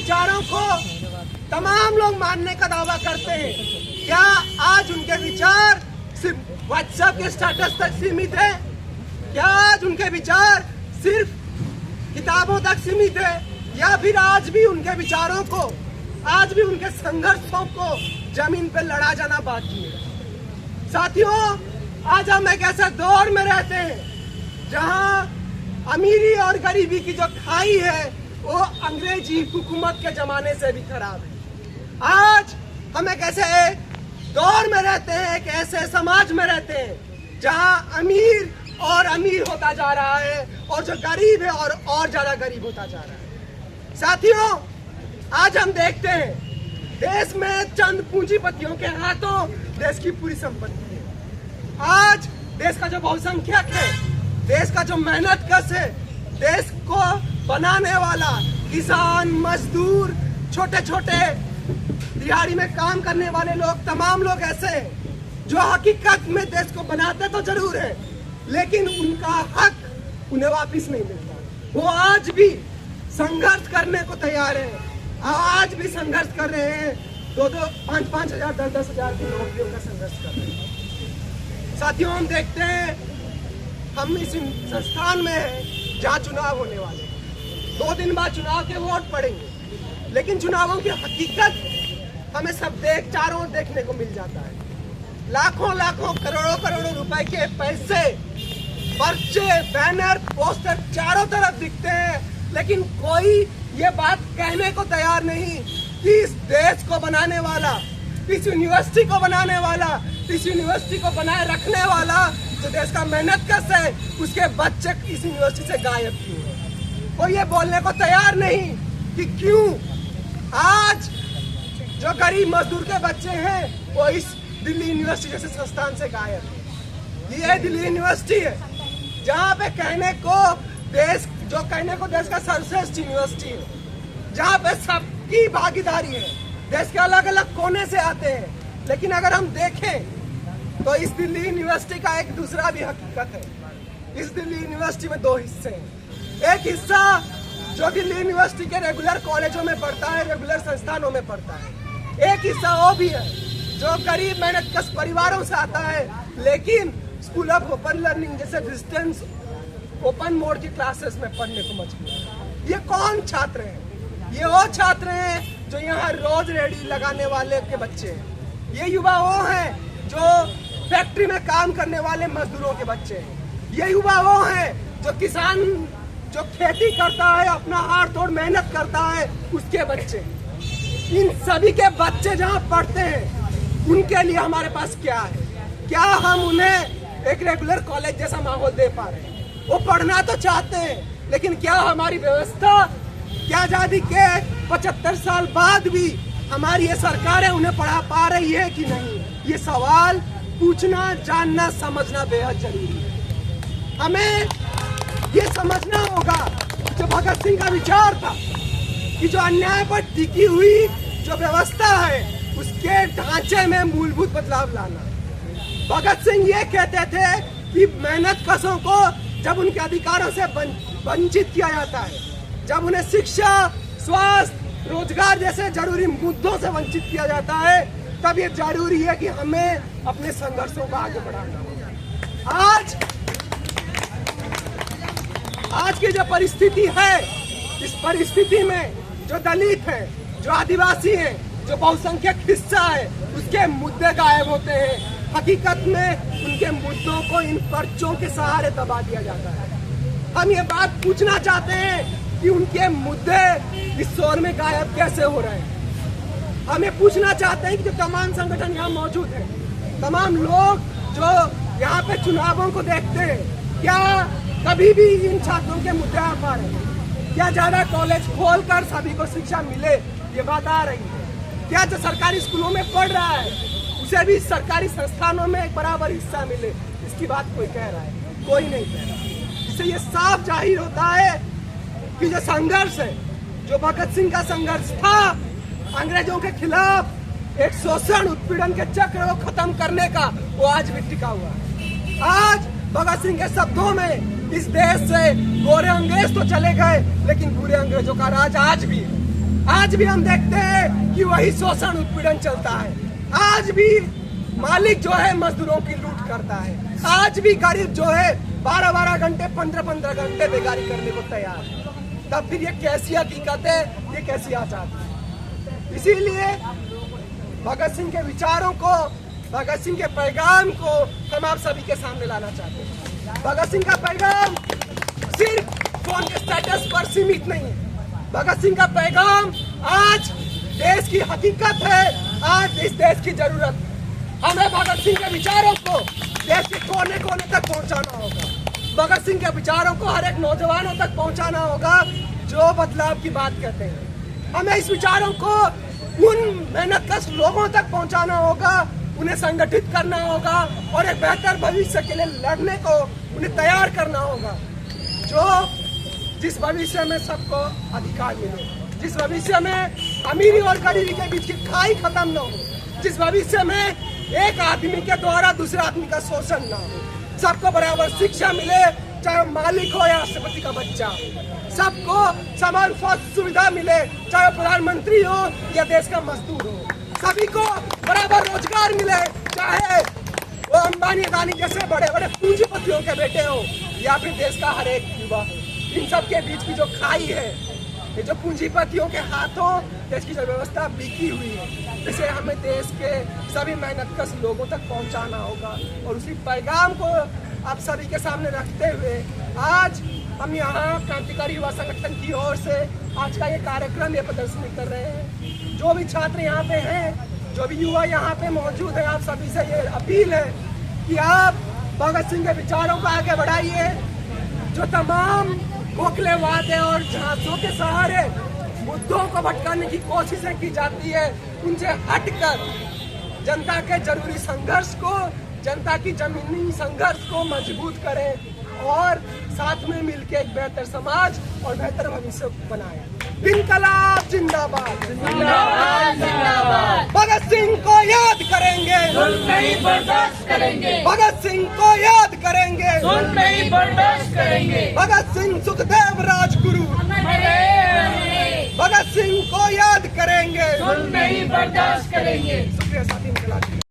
विचारों को तमाम लोग मानने का दावा करते हैं। क्या आज उनके विचार सिर्फ व्हाट्सएप के स्टेटस तक सीमित है? क्या आज उनके विचार सिर्फ किताबों तक सीमित है, या फिर आज भी उनके विचारों को, आज भी उनके संघर्षों को जमीन पर लड़ा जाना बाकी है? साथियों, आज हम एक ऐसे दौर में रहते हैं जहां अमीरी और गरीबी की जो खाई है वो अंग्रेजी हुकूमत के जमाने से भी खराब है। आज हम एक ऐसे दौर में रहते हैं, एक ऐसे समाज में रहते हैं जहां अमीर और अमीर होता जा रहा है और जो गरीब है और ज्यादा गरीब होता जा रहा है। साथियों, आज हम देखते हैं देश में चंद पूंजीपतियों के हाथों देश की पूरी संपत्ति है। आज देश का जो बहुसंख्यक है, देश का जो मेहनत कश है, देश को बनाने वाला किसान, मजदूर, छोटे छोटे दिहाड़ी में काम करने वाले लोग, तमाम लोग ऐसे हैं जो हकीकत में देश को बनाते तो जरूर है, लेकिन उनका हक उन्हें वापिस नहीं मिलता। वो आज भी संघर्ष करने को तैयार है, आज भी संघर्ष कर रहे हैं, 2-2, 5-5 हजार, 10-10 हजार की नौकरियों का संघर्ष कर रहे हैं। साथियों, हम देखते हैं हम इस संस्थान में हैं जहाँ चुनाव होने वाले हैं। 2 दिन बाद चुनाव के वोट पड़ेंगे, लेकिन चुनावों की हकीकत हमें सब चारों ओर देखने को मिल जाता है। लाखों लाखों करोड़ों करोड़ों रुपए के पैसे, पर्चे, बैनर, पोस्टर चारों तरफ दिखते हैं, लेकिन कोई ये बात कहने को तैयार नहीं कि इस देश को बनाने वाला, इस यूनिवर्सिटी को बनाने वाला, इस यूनिवर्सिटी को बनाए रखने वाला जो देश का मेहनत कश है, उसके बच्चे इस यूनिवर्सिटी से गायब क्यों है। कोई ये बोलने को तैयार नहीं कि क्यों आज जो गरीब मजदूर के बच्चे हैं वो इस दिल्ली यूनिवर्सिटी जैसे संस्थान से गायब है। ये दिल्ली यूनिवर्सिटी है जहाँ पे कहने को देश का सर्वश्रेष्ठ यूनिवर्सिटी है, जहाँ पे सबकी भागीदारी है, देश के अलग अलग कोने से आते हैं। लेकिन अगर हम देखें तो इस दिल्ली यूनिवर्सिटी का एक दूसरा भी हकीकत है। इस दिल्ली यूनिवर्सिटी में 2 हिस्से हैं। एक हिस्सा जो दिल्ली यूनिवर्सिटी के रेगुलर कॉलेजों में पढ़ता है, रेगुलर संस्थानों में पढ़ता है। एक हिस्सा वो भी है जो गरीब मेहनतकश परिवारों से आता है, लेकिन स्कूल ऑफ ओपन लर्निंग जैसे डिस्टेंस ओपन मोड की क्लासेस में पढ़ने को मजबूर है। ये कौन छात्र हैं? ये वो छात्र हैं जो यहाँ रोज रेडी लगाने वाले के बच्चे हैं। ये युवा वो हैं जो फैक्ट्री में काम करने वाले मजदूरों के बच्चे हैं। ये युवा वो हैं जो किसान, जो खेती करता है, अपना हाथ तोड़ मेहनत करता है, उसके बच्चे। इन सभी के बच्चे जहाँ पढ़ते हैं, उनके लिए हमारे पास क्या है? क्या हम उन्हें एक रेगुलर कॉलेज जैसा माहौल दे पा रहे हैं? वो पढ़ना तो चाहते हैं, लेकिन क्या हमारी व्यवस्था, क्या आजादी के 75 साल बाद भी हमारी ये सरकारें उन्हें पढ़ा पा रही है कि नहीं? ये सवाल पूछना, जानना, समझना बेहद जरूरी है। हमें ये समझना होगा जो भगत सिंह का विचार था कि जो अन्याय पर टिकी हुई जो व्यवस्था है उसके ढांचे में मूलभूत बदलाव लाना। भगत सिंह ये कहते थे कि मेहनत कशों को जब उनके अधिकारों से वंचित किया जाता है, जब उन्हें शिक्षा, स्वास्थ्य, रोजगार जैसे जरूरी मुद्दों से वंचित किया जाता है, तब ये जरूरी है कि हमें अपने संघर्षों को आगे बढ़ाना होगा। आज की जो परिस्थिति है, इस परिस्थिति में जो दलित है, जो आदिवासी है, जो बहुसंख्यक हिस्सा है, उसके मुद्दे गायब होते हैं। हकीकत में उनके मुद्दों को इन पर्चों के सहारे दबा दिया जाता है। हम ये बात पूछना चाहते हैं कि उनके मुद्दे इस शोर में गायब कैसे हो रहे हैं। हम ये पूछना चाहते हैं कि जो तमाम संगठन यहाँ मौजूद हैं, तमाम लोग जो यहाँ पे चुनावों को देखते हैं, क्या कभी भी इन छात्रों के मुद्दे आ पा रहे हैं? क्या ज्यादा कॉलेज खोलकर सभी को शिक्षा मिले, ये बात आ रही है? क्या जो सरकारी स्कूलों में पढ़ रहा है उसे भी सरकारी संस्थानों में एक बराबर हिस्सा मिले, इसकी बात कोई कह रहा है? कोई नहीं कह रहा। इससे ये साफ जाहिर होता है कि जो संघर्ष है, जो भगत सिंह का संघर्ष था अंग्रेजों के खिलाफ एक शोषण, उत्पीड़न के चक्र को खत्म करने का, वो आज भी टिका हुआ है। आज भगत सिंह के शब्दों में इस देश से गोरे अंग्रेज तो चले गए, लेकिन बुरे अंग्रेजों का राज आज भी है। आज भी हम देखते हैं कि वही शोषण उत्पीड़न चलता है। आज भी मालिक जो है मजदूरों की लूट करता है। आज भी गरीब जो है 12-12 घंटे 15-15 घंटे बेगारी करने को तैयार है। तब फिर ये कैसी हकीकत है, ये कैसी आजादी है। इसीलिए भगत सिंह के विचारों को, भगत सिंह के पैगाम को हम आप सभी के सामने लाना चाहते हैं। भगत सिंह का पैगाम सिर्फ फोन के स्टेटस पर सीमित नहीं है। भगत सिंह का पैगाम आज देश की हकीकत है, आज इस देश की जरूरत है। हमें भगत सिंह के विचारों को देश के कोने कोने तक पहुंचाना होगा। भगत सिंह के विचारों को हर एक नौजवानों तक पहुंचाना होगा जो बदलाव की बात करते हैं। हमें इस विचारों को उन मेहनतकश लोगों तक पहुंचाना होगा, उन्हें संगठित करना होगा और एक बेहतर भविष्य के लिए लड़ने को उन्हें तैयार करना होगा। जिस भविष्य में सबको अधिकार मिले, जिस भविष्य में अमीरी और गरीबी के बीच की खाई खत्म न हो, जिस भविष्य में एक आदमी के द्वारा दूसरे आदमी का शोषण न हो, सबको बराबर शिक्षा मिले, चाहे मालिक हो या राष्ट्रपति का बच्चा हो, सबको समान स्वास्थ्य सुविधा मिले, चाहे प्रधानमंत्री हो या देश का मजदूर हो, सभी को बराबर रोजगार मिले, चाहे वो अंबानी अदानी जैसे बड़े बड़े पूंजीपतियों के बेटे हो या फिर देश का हर एक युवा हो। इन सब के बीच की जो खाई है, ये जो पूंजीपतियों के हाथों देश की जो व्यवस्था बिकी हुई है, इसे हमें देश के सभी मेहनतकश लोगों तक पहुंचाना होगा। और उसी पैगाम को आप सभी के सामने रखते हुए आज हम यहाँ क्रांतिकारी युवा संगठन की ओर से आज का ये कार्यक्रम, ये प्रदर्शनी कर रहे हैं। जो भी छात्र यहाँ पे हैं, जो भी युवा यहाँ पे मौजूद है, आप सभी से ये अपील है कि आप भगत सिंह के विचारों को आगे बढ़ाइए। जो तमाम खोखले वादे और झांसों के सहारे मुद्दों को भटकाने की कोशिशें की जाती है, उनसे हटकर जनता के जरूरी संघर्ष को, जनता की जमीनी संघर्ष को मजबूत करें और साथ में मिलकर एक बेहतर समाज और बेहतर भविष्य बनाएं। इनकलाब जिंदाबाद, जिंदाबाद, जिंदाबाद। भगत सिंह को याद करेंगे, नहीं बर्दाश्त करेंगे। भगत सिंह को याद करेंगे, नहीं बर्दाश्त करेंगे। भगत सिंह सुखदेव राजगुरु, भगत सिंह को याद करेंगे, नहीं बर्दाश्त करेंगे। शुक्रिया साथी।